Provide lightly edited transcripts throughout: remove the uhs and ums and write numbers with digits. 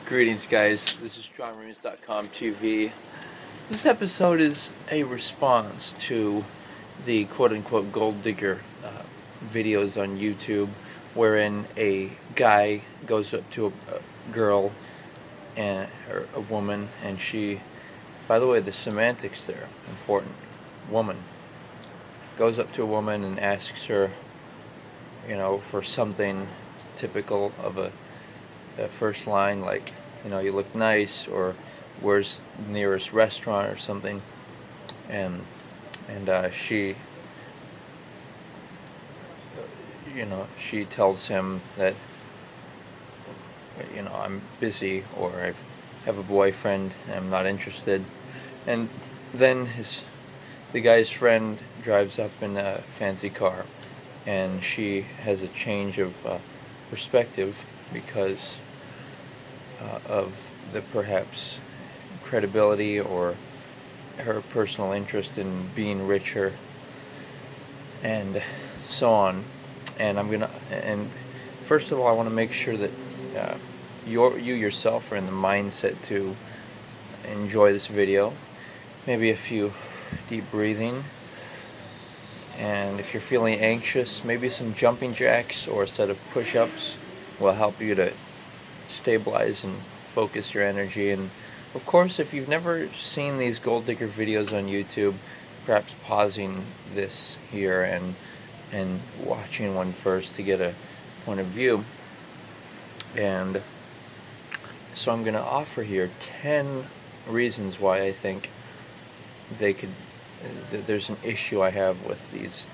Greetings, guys. This is JohnRunes.com TV. This episode is a response to the quote-unquote gold digger videos on YouTube, wherein a guy goes up to a girl or a woman, and she, by the way, the semantics there important. Woman goes up to a woman and asks her, for something typical of a first line, like, you look nice, or where's the nearest restaurant or something, and she she tells him that I'm busy, or I have a boyfriend and I'm not interested. And then the guy's friend drives up in a fancy car, and she has a change of perspective because of the perhaps credibility or her personal interest in being richer, and so on. And first of all, I want to make sure that you yourself are in the mindset to enjoy this video. Maybe a few deep breathing, and if you're feeling anxious, maybe some jumping jacks or a set of push-ups will help you to stabilize and focus your energy. And of course, if you've never seen these gold digger videos on YouTube, perhaps pausing this here and watching one first to get a point of view. And so I'm going to offer here 10 reasons why I think there's an issue I have with these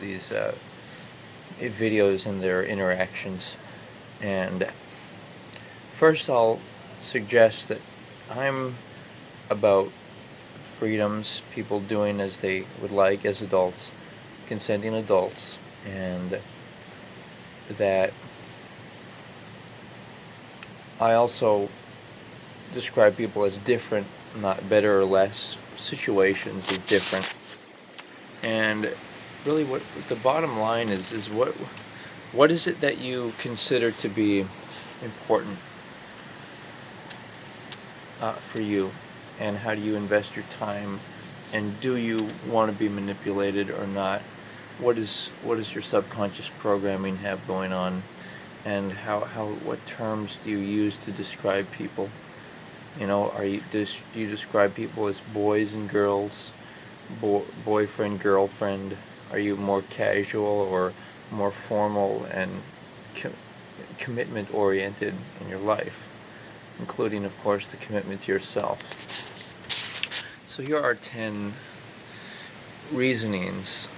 videos and their interactions. And first, I'll suggest that I'm about freedoms, people doing as they would like as adults, consenting adults, and that I also describe people as different, not better or less. Situations is different. And really what the bottom line is what is it that you consider to be important for you, and how do you invest your time, and do you want to be manipulated or not? What is your subconscious programming have going on, and what terms do you use to describe people? Do you describe people as boys and girls, boyfriend, girlfriend? Are you more casual or more formal and commitment oriented in your life, including, of course, the commitment to yourself? So here are 10 reasonings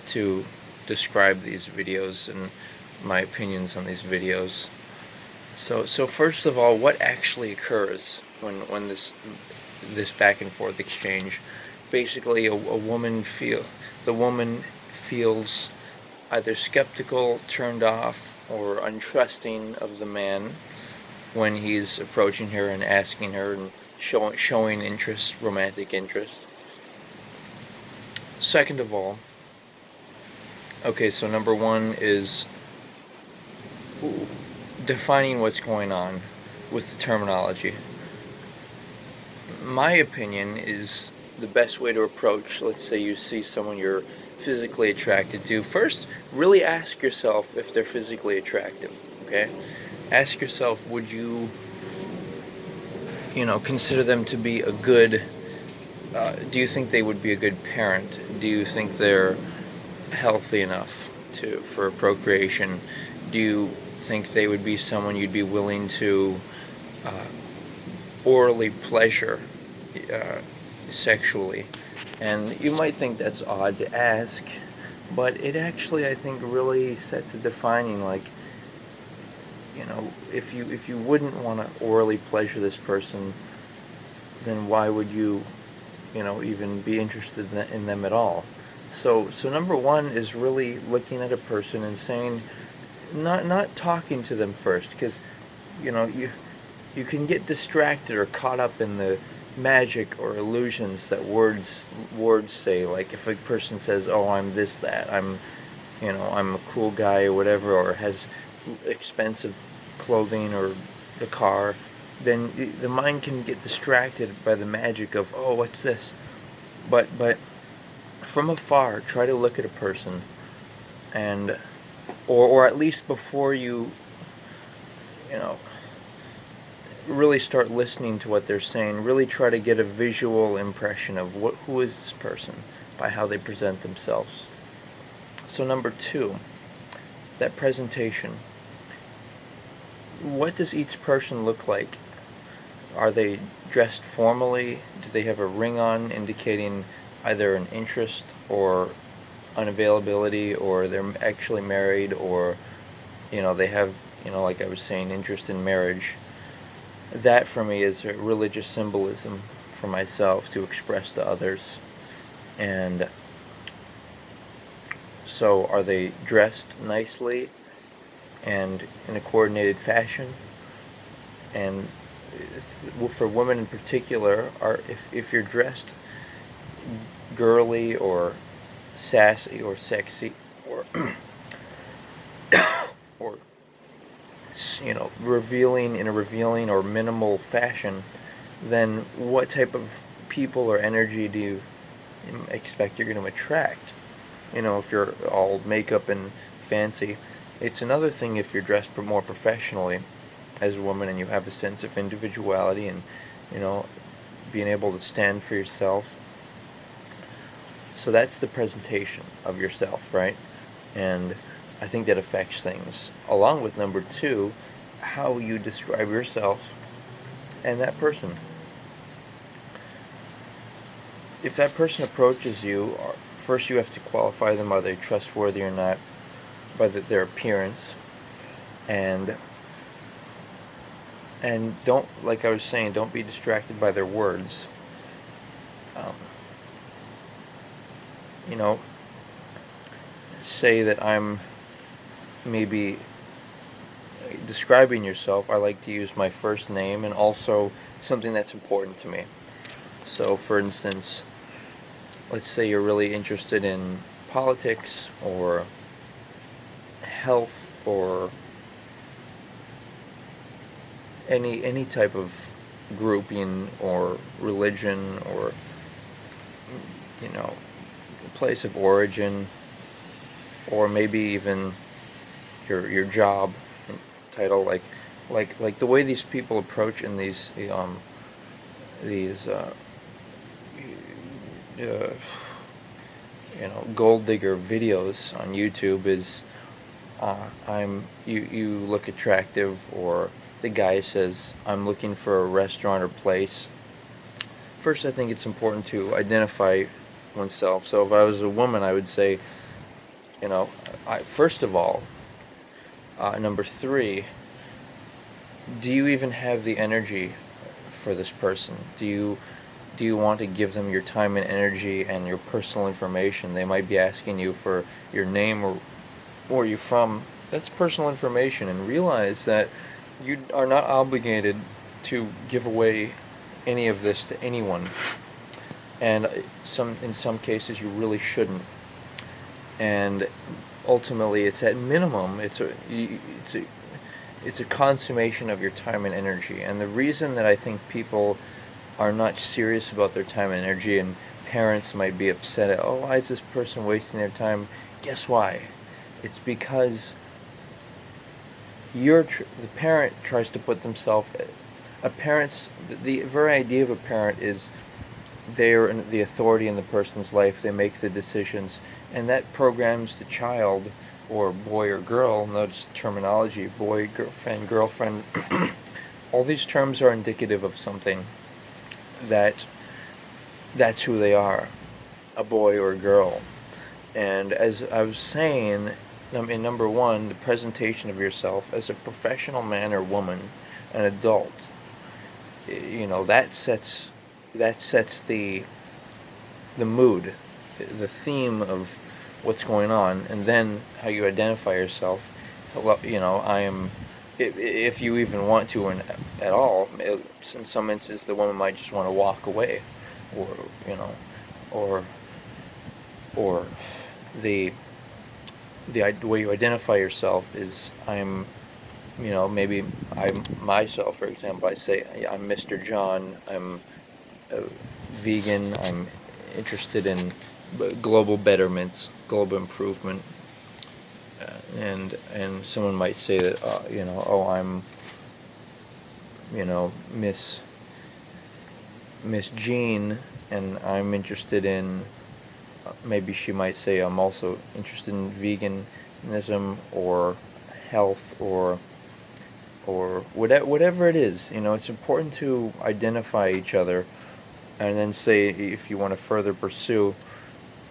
to describe these videos and my opinions on these videos. So first of all, what actually occurs when this back and forth exchange? Basically, the woman feels either skeptical, turned off, or untrusting of the man when he's approaching her and asking her and showing interest, romantic interest. Second of all, okay, so number one is defining what's going on with the terminology. My opinion is the best way to approach, let's say you see someone you're physically attracted to. First, really ask yourself if they're physically attractive, okay? Ask yourself, would you consider them to be a good, do you think they would be a good parent? Do you think they're healthy enough for procreation? Do you think they would be someone you'd be willing to orally pleasure sexually? And you might think that's odd to ask, but it actually, I think, really sets a defining, like, if you wouldn't want to orally pleasure this person, then why would you even be interested in them at all? So number one is really looking at a person and saying, not talking to them first, because you can get distracted or caught up in the magic or illusions that words say. Like if a person says, "Oh, I'm this, that, I'm a cool guy," or whatever, or has expensive clothing or a car, then the mind can get distracted by the magic of, oh, what's this? But from afar, try to look at a person, and or at least before you know really start listening to what they're saying, really try to get a visual impression of who is this person by how they present themselves. So number 2, that presentation. What does each person look like? Are they dressed formally? Do they have a ring on indicating either an interest or unavailability, or they're actually married, or they have, like I was saying, interest in marriage? That for me is a religious symbolism for myself to express to others. And so are they dressed nicely and in a coordinated fashion? And for women in particular, if you're dressed girly or sassy or sexy or or revealing in a revealing or minimal fashion, then what type of people or energy do you expect you're going to attract? If you're all makeup and fancy. It's another thing if you're dressed more professionally as a woman and you have a sense of individuality and being able to stand for yourself. So that's the presentation of yourself, right? And I think that affects things, along with number 2, how you describe yourself and that person. If that person approaches you, first you have to qualify them, are they trustworthy or not, by their appearance. And don't, like I was saying, don't be distracted by their words. Say that I'm maybe describing yourself. I like to use my first name and also something that's important to me. So, for instance, let's say you're really interested in politics or health or any type of grouping or religion or place of origin, or maybe even your job title, like the way these people approach in these gold digger videos on YouTube is you look attractive, or the guy says, I'm looking for a restaurant or place. First, I think it's important to identify oneself. So if I was a woman, I would say, first of all, number 3, do you even have the energy for this person? Do you want to give them your time and energy and your personal information? They might be asking you for your name or where you're from. That's personal information, and realize that you are not obligated to give away any of this to anyone. And in some cases you really shouldn't. And ultimately, it's at minimum, it's a consummation of your time and energy. And the reason that I think people are not serious about their time and energy, and parents might be upset at, oh, why is this person wasting their time? Guess why? It's because the parent tries to put themselves. The very idea of a parent is they're the authority in the person's life. They make the decisions, and that programs the child, or boy or girl. Notice terminology: boy, girlfriend. All these terms are indicative of something. That's who they are, a boy or a girl. And as I was saying, in number 1, the presentation of yourself as a professional man or woman, an adult. That sets the mood, the theme of what's going on, and then how you identify yourself. Well, I am, if you even want to, at all. In some instances, the woman might just want to walk away, or the way you identify yourself is, I'm maybe I myself, for example, I say, "Yeah, I'm Mr. John. I'm a vegan. I'm interested in global betterment, global improvement." And someone might say that, oh, I'm, Miss Jean, and I'm interested in, maybe she might say, I'm also interested in veganism or health, or whatever it is. It's important to identify each other, and then say if you want to further pursue.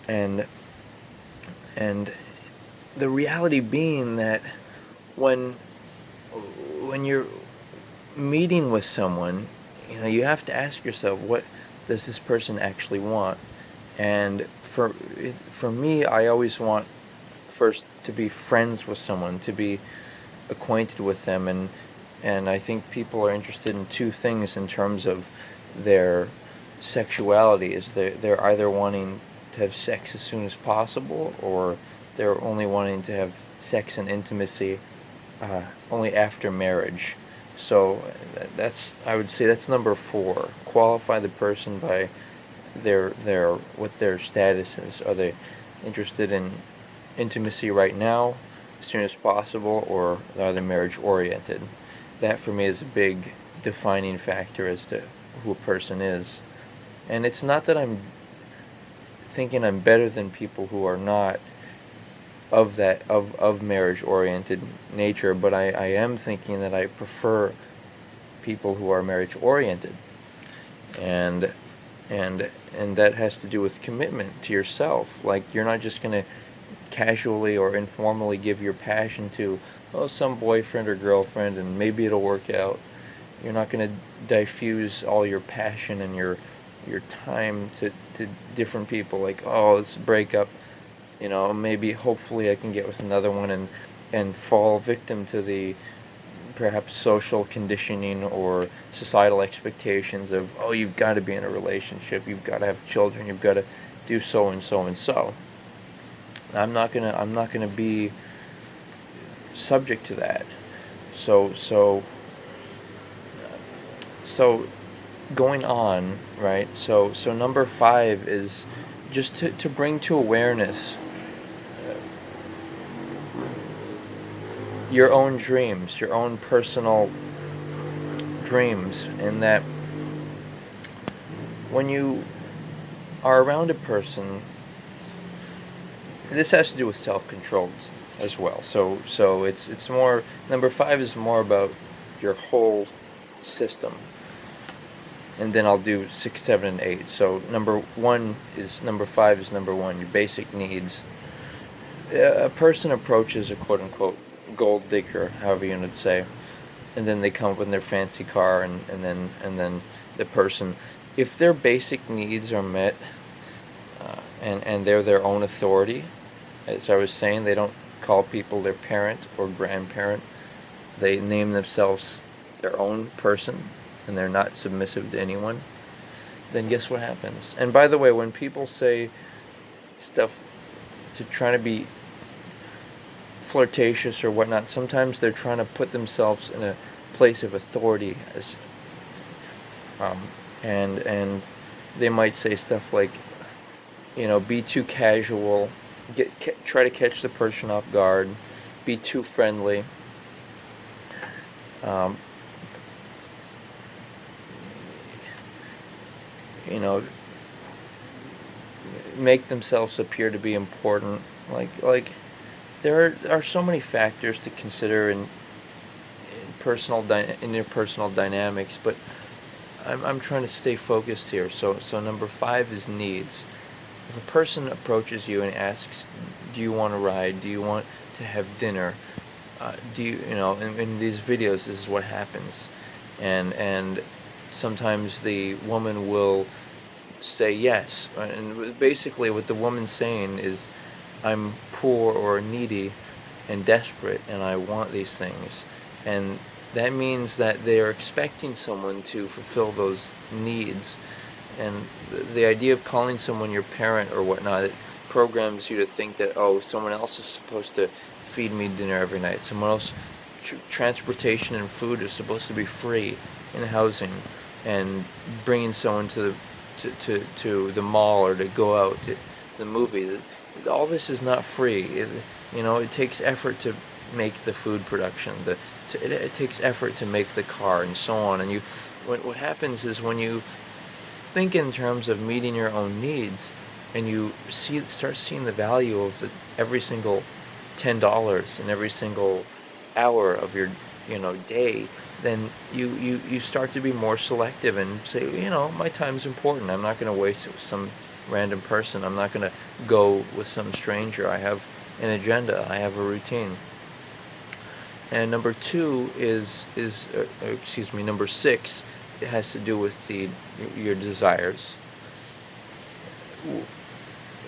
And and the reality being that when you're meeting with someone, you have to ask yourself, what does this person actually want? And for me, I always want first to be friends with someone, to be acquainted with them, and I think people are interested in two things in terms of their sexuality. Is they're either wanting to have sex as soon as possible, or they're only wanting to have sex and intimacy only after marriage. So that's, I would say, that's number four. Qualify the person by their what their status is. Are they interested in intimacy right now, as soon as possible, or are they marriage oriented? That for me is a big defining factor as to who a person is. And it's not that I'm thinking I'm better than people who are not of marriage oriented nature, but I am thinking that I prefer people who are marriage oriented. And and that has to do with commitment to yourself. Like, you're not just going to casually or informally give your passion to, oh, some boyfriend or girlfriend, and maybe it'll work out. You're not going to diffuse all your passion and your time to different people. Like, oh, let's break up. Maybe hopefully I can get with another one, and fall victim to the perhaps social conditioning or societal expectations of, oh, you've got to be in a relationship, you've got to have children, you've got to do so and so and so. I'm not gonna be subject to that. So going on, right? So number five is just to bring to awareness your own dreams, your own personal dreams, and that when you are around a person, this has to do with self-control as well. So it's more, number five is more about your whole system, and then I'll do 6, 7, and 8. So number five is number one, your basic needs. A person approaches a quote unquote gold digger, however you would say, and then they come up in their fancy car, and then the person, if their basic needs are met, and they're their own authority, as I was saying, they don't call people their parent or grandparent. They name themselves their own person, and they're not submissive to anyone. Then guess what happens? And by the way, when people say stuff to try to be flirtatious or whatnot, sometimes they're trying to put themselves in a place of authority, as and they might say stuff like, be too casual, try to catch the person off guard, be too friendly, um, make themselves appear to be important. Like there are so many factors to consider in interpersonal dynamics, but I'm trying to stay focused here. So number five is needs. If a person approaches you and asks, do you want to ride? Do you want to have dinner? Do you, in these videos, this is what happens. And sometimes the woman will say yes. And basically what the woman's saying is, I'm poor or needy and desperate, and I want these things. And that means that they're expecting someone to fulfill those needs. And the idea of calling someone your parent or whatnot, it programs you to think that, oh, someone else is supposed to feed me dinner every night. Someone else transportation and food is supposed to be free, and housing, and bringing someone to the mall or to go out to the movies. All this is not free. It takes effort to make the food production. It takes effort to make the car and so on. And what happens is when you think in terms of meeting your own needs, and you start seeing the value of every single $10 in every single hour of your day, then you start to be more selective and say, my time's important. I'm not going to waste it with some random person. I'm not going to go with some stranger. I have an agenda. I have a routine. And number 6, it has to do with your desires.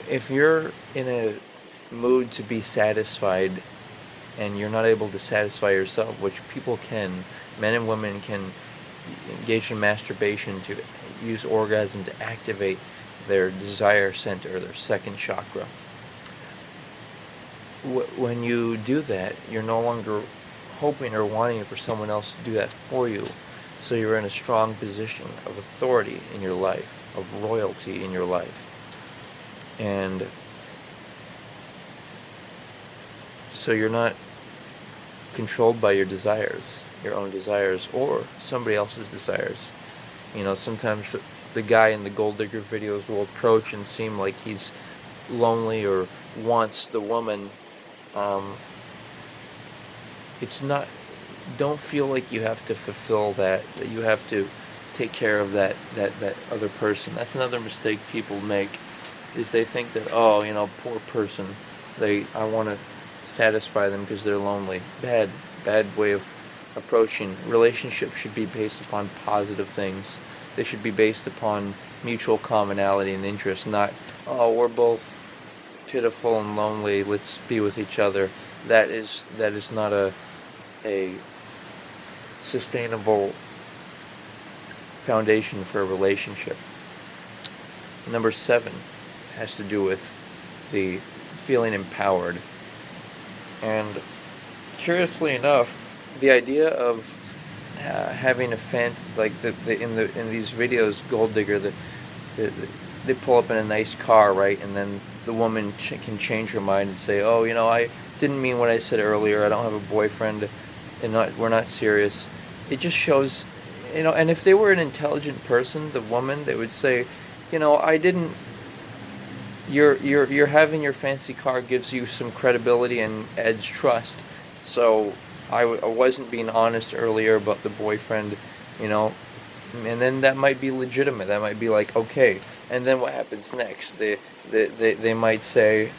If you're in a mood to be satisfied and you're not able to satisfy yourself, which people can, men and women can engage in masturbation to use orgasm to activate their desire center, their second chakra. When you do that, you're no longer hoping or wanting for someone else to do that for you. So you're in a strong position of authority in your life, of royalty in your life. And so you're not controlled by your desires, your own desires, or somebody else's desires. Sometimes the guy in the gold digger videos will approach and seem like he's lonely or wants the woman. It's not. Don't feel like you have to fulfill that you have to take care of that other person. That's another mistake people make, is they think that, poor person, I want to satisfy them because they're lonely. Bad way of approaching. Relationships should be based upon positive things. They should be based upon mutual commonality and interest, not, we're both pitiful and lonely, let's be with each other. That is not a sustainable foundation for a relationship. Number 7 has to do with the feeling empowered. And curiously enough, the idea of having a fancy, like in these videos, gold digger, they pull up in a nice car, right, and then the woman can change her mind and say, I didn't mean what I said earlier. I don't have a boyfriend, and we're not serious. It just shows, and if they were an intelligent person, the woman, they would say, I didn't. You're having your fancy car gives you some credibility and adds trust. So I wasn't being honest earlier about the boyfriend, and then that might be legitimate. That might be like, okay. And then what happens next? They might say,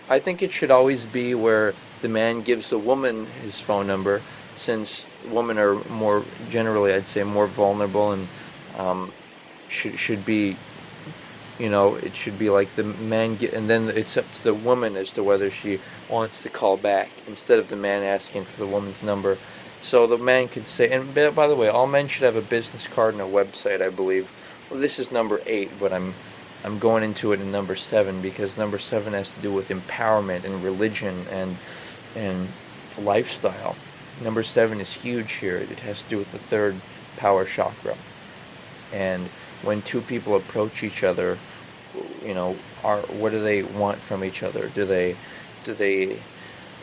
I think it should always be where the man gives the woman his phone number, since women are more generally, I'd say, more vulnerable, and should be, it should be like the man and then it's up to the woman as to whether she wants to call back, instead of the man asking for the woman's number. So the man could say, and by the way, all men should have a business card and a website, I believe. Well, this is number 8, but I'm going into it in number 7, because number 7 has to do with empowerment and religion and lifestyle. Number 7 is huge here. It has to do with the 3rd power chakra. And when two people approach each other, what do they want from each other? Do they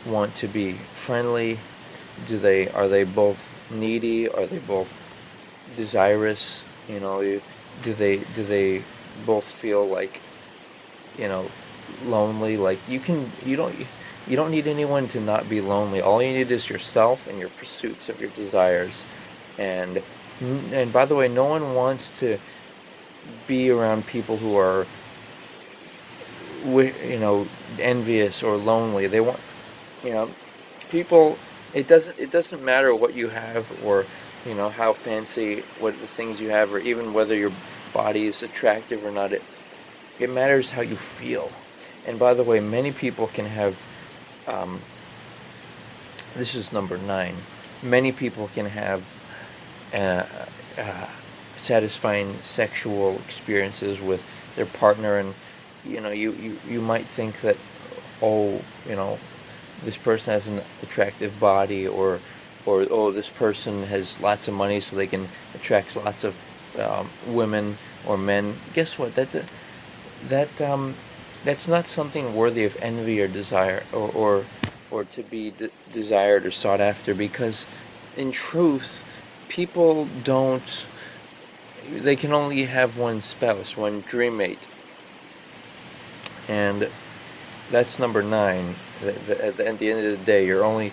want to be friendly? Are they both needy? Are they both desirous? Do they both feel like, lonely? Like you don't need anyone to not be lonely. All you need is yourself and your pursuits of your desires. And by the way, no one wants to be around people who are, envious or lonely. They want, people. It doesn't matter what you have, or how fancy, what the things you have, or even whether your body is attractive or not. It matters how you feel. And by the way, many people can have. This is number 9. Many people can have satisfying sexual experiences with their partner, and you might think that, this person has an attractive body, or or oh, this person has lots of money so they can attract lots of women or men. Guess what? That that's not something worthy of envy or desire, or to be desired or sought after, because in truth, people don't. They can only have one spouse, one dream mate, and that's number 9. At the end of the day, you're only,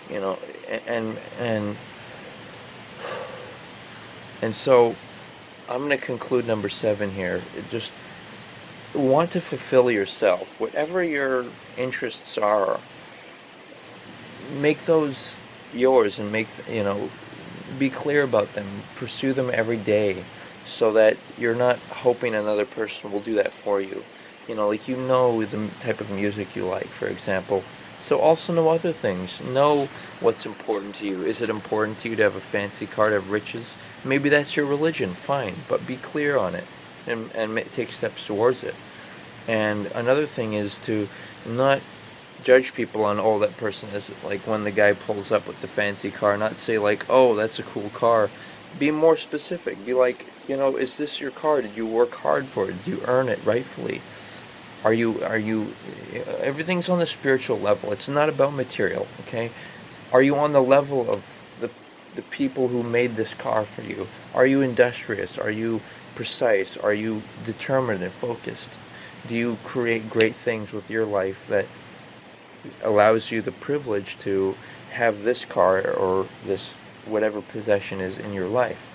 you know, and and and so I'm going to conclude number 7 here. Just want to fulfill yourself. Whatever your interests are, make those yours, and be clear about them. Pursue them every day, so that you're not hoping another person will do that for you. Like the type of music you like, for example. So also know other things. Know what's important to you. Is it important to you to have a fancy car, to have riches? Maybe that's your religion. Fine, but be clear on it, and take steps towards it. And another thing is to not judge people on, oh, that person is, like, when the guy pulls up with the fancy car, not say like, oh, that's a cool car. Be more specific. Be like, is this your car? Did you work hard for it? Did you earn it rightfully? Are you everything's on the spiritual level. It's not about material, okay? Are you on the level of the people who made this car for you? Are you industrious? Are you precise? Are you determined and focused? Do you create great things with your life that allows you the privilege to have this car or this whatever possession is in your life?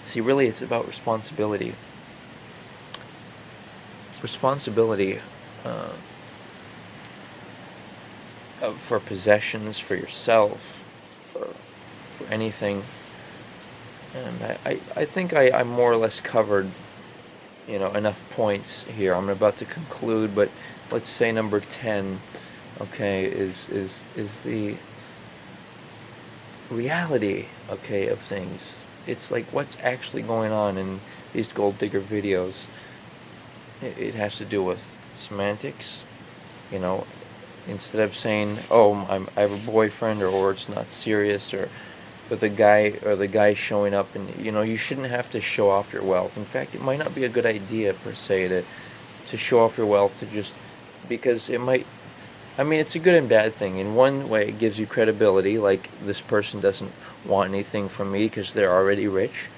See, really, it's about responsibility. Responsibility for possessions, for yourself, for anything. And I think I'm more or less covered, enough points here. I'm about to conclude, but let's say number 10, okay, is the reality, okay, of things. It's like what's actually going on in these gold digger videos. It has to do with semantics, instead of saying, oh, I have a boyfriend, or it's not serious, or with the guy showing up, and you shouldn't have to show off your wealth. In fact, it might not be a good idea per se to show off your wealth, because it might. I mean, it's a good and bad thing. In one way, it gives you credibility, like this person doesn't want anything from me because they're already rich.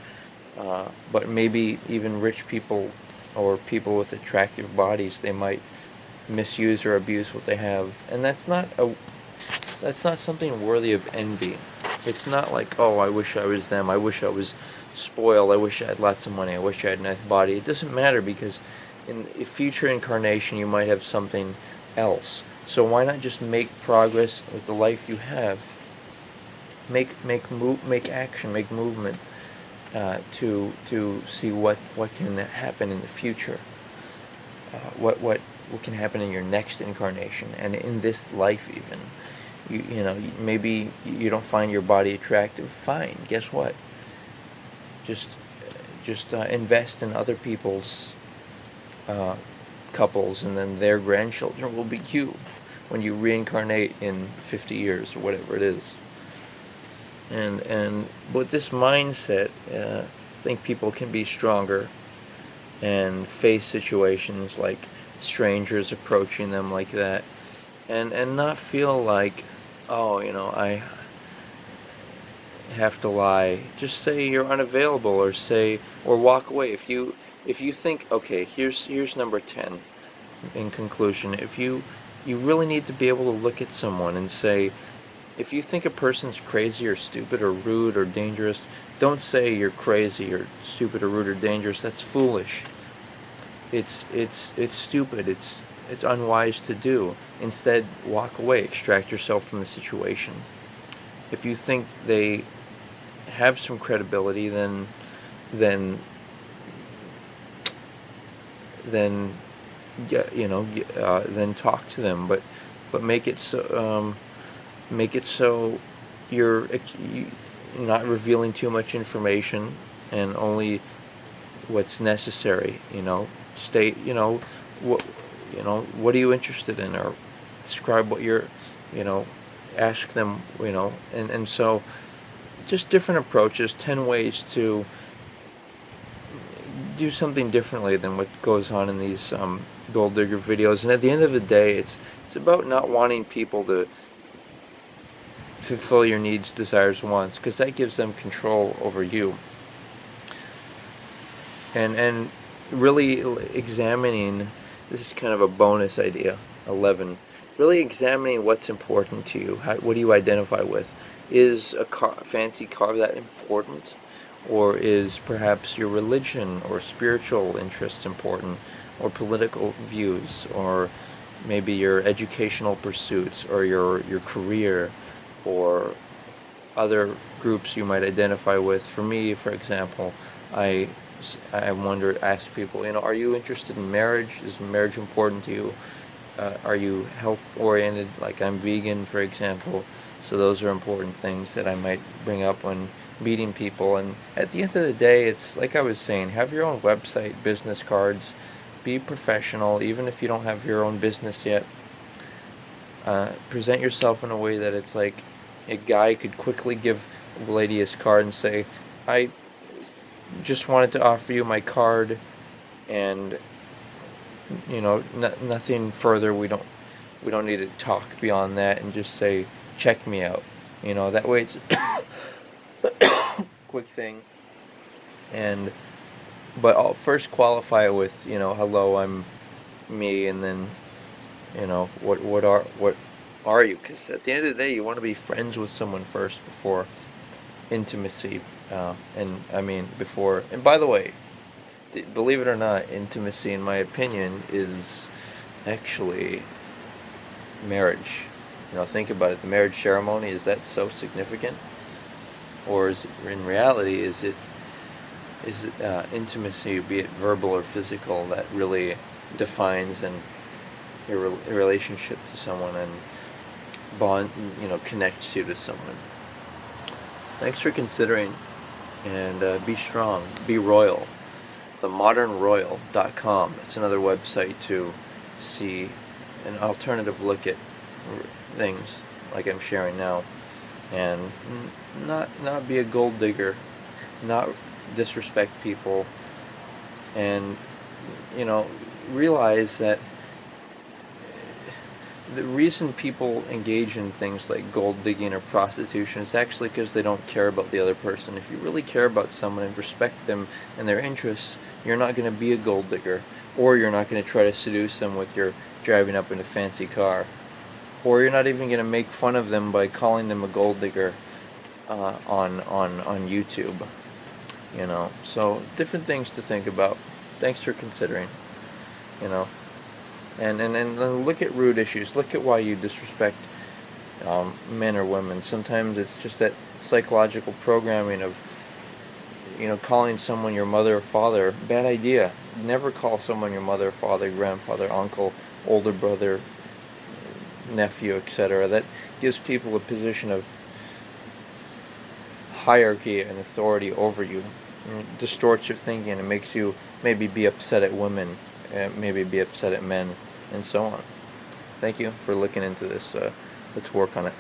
But maybe even rich people or people with attractive bodies, they might misuse or abuse what they have, and that's not something worthy of envy. It's not like, oh, I wish I was them. I wish I was spoiled. I wish I had lots of money. I wish I had a nice body. It doesn't matter, because in a future incarnation you might have something else. So why not just make progress with the life you have? Make action, make movement to see what can happen in the future. What can happen in your next incarnation, and in this life even. Maybe you don't find your body attractive. Fine. Guess what? Just invest in other people's couples, and then their grandchildren will be you when you reincarnate in 50 years or whatever it is. And with this mindset, I think people can be stronger and face situations like strangers approaching them like that, and not feel like, oh, I have to lie. Just say you're unavailable, or walk away. If you think, okay, here's number 10 in conclusion. If you really need to be able to look at someone and say, if you think a person's crazy or stupid or rude or dangerous, don't say you're crazy or stupid or rude or dangerous. That's foolish. It's stupid. It's unwise to do. Instead, walk away. Extract yourself from the situation. If you think they have some credibility, then then talk to them. But make it so you're not revealing too much information, and only what's necessary. State, what are you interested in, or describe what you're, ask them, and so just different approaches, 10 ways to do something differently than what goes on in these gold digger videos. And at the end of the day, it's about not wanting people to fulfill your needs, desires, wants, because that gives them control over you. And really examining, this is kind of a bonus idea, 11, really examining what's important to you. What do you identify with? Is a fancy car that important? Or is perhaps your religion or spiritual interests important? Or political views? Or maybe your educational pursuits? Or your career? Or other groups you might identify with? For me, for example, I ask people, are you interested in marriage? Is marriage important to you? Are you health oriented? Like I'm vegan, for example. So those are important things that I might bring up when meeting people. And at the end of the day, it's like I was saying, have your own website, business cards, be professional, even if you don't have your own business yet. Present yourself in a way that it's like a guy could quickly give a lady his card and say, I just wanted to offer you my card, and nothing further. We don't need to talk beyond that, and just say, check me out. That way it's a quick thing. But I'll first qualify it with, hello, I'm me, and then what are you? Because at the end of the day, you want to be friends with someone first before intimacy. And by the way, believe it or not, intimacy, in my opinion, is actually marriage. Think about it. The marriage ceremony, is that so significant? Or in reality, is it intimacy, be it verbal or physical, that really defines your relationship to someone and bond, connects you to someone? Thanks for considering, and be strong, be royal. themodernroyal.com. It's another website to see an alternative look at things like I'm sharing now, and not be a gold digger, not disrespect people, and realize that the reason people engage in things like gold digging or prostitution is actually because they don't care about the other person. If you really care about someone and respect them and their interests, you're not going to be a gold digger, or you're not going to try to seduce them with your driving up in a fancy car, or you're not even going to make fun of them by calling them a gold digger on YouTube. So different things to think about. Thanks for considering. And look at root issues. Look at why you disrespect men or women. Sometimes it's just that psychological programming of, calling someone your mother or father. Bad idea. Never call someone your mother, father, grandfather, uncle, older brother, nephew, etc. That gives people a position of hierarchy and authority over you. It distorts your thinking and makes you maybe be upset at women, maybe be upset at men, and so on. Thank you for looking into this. Let's work on it.